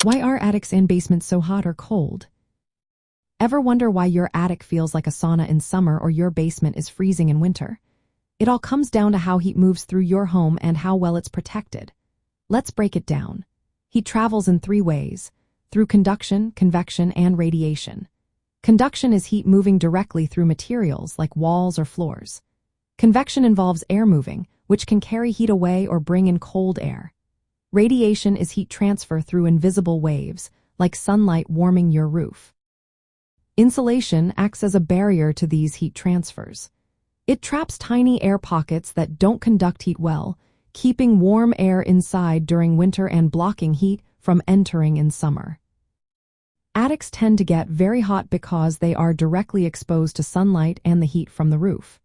Why are attics and basements so hot or cold? Ever wonder why your attic feels like a sauna in summer or your basement is freezing in winter? It all comes down to how heat moves through your home and how well it's protected. Let's break it down. Heat travels in three ways: through conduction, convection, and radiation. Conduction is heat moving directly through materials like walls or floors. Convection involves air moving, which can carry heat away or bring in cold air. Radiation is heat transfer through invisible waves, like sunlight warming your roof. Insulation acts as a barrier to these heat transfers. It traps tiny air pockets that don't conduct heat well, keeping warm air inside during winter and blocking heat from entering in summer. Attics tend to get very hot because they are directly exposed to sunlight and the heat from the roof.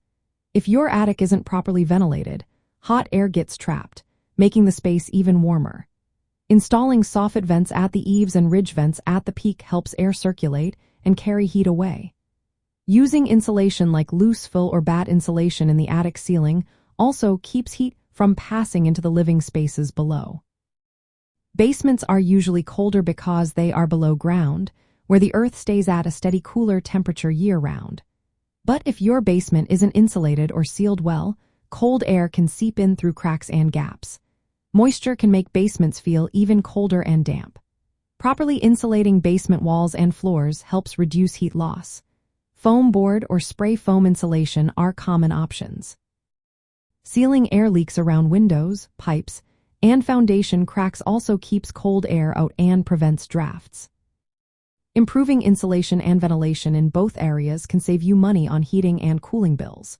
If your attic isn't properly ventilated, hot air gets trapped, making the space even warmer. Installing soffit vents at the eaves and ridge vents at the peak helps air circulate and carry heat away. Using insulation like loose fill or batt insulation in the attic ceiling also keeps heat from passing into the living spaces below. Basements are usually colder because they are below ground, where the earth stays at a steady cooler temperature year-round. But if your basement isn't insulated or sealed well, cold air can seep in through cracks and gaps. Moisture can make basements feel even colder and damp. Properly insulating basement walls and floors helps reduce heat loss. Foam board or spray foam insulation are common options. Sealing air leaks around windows, pipes, and foundation cracks also keeps cold air out and prevents drafts. Improving insulation and ventilation in both areas can save you money on heating and cooling bills.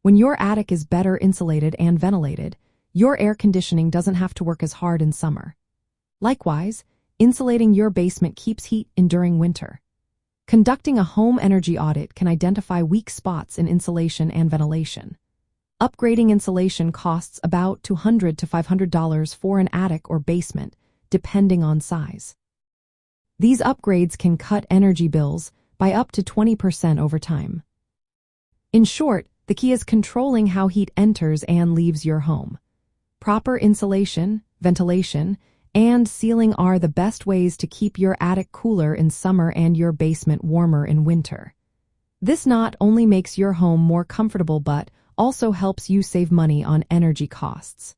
When your attic is better insulated and ventilated, your air conditioning doesn't have to work as hard in summer. Likewise, insulating your basement keeps heat in during winter. Conducting a home energy audit can identify weak spots in insulation and ventilation. Upgrading insulation costs about $200 to $500 for an attic or basement, depending on size. These upgrades can cut energy bills by up to 20% over time. In short, the key is controlling how heat enters and leaves your home. Proper insulation, ventilation, and sealing are the best ways to keep your attic cooler in summer and your basement warmer in winter. This not only makes your home more comfortable but also helps you save money on energy costs.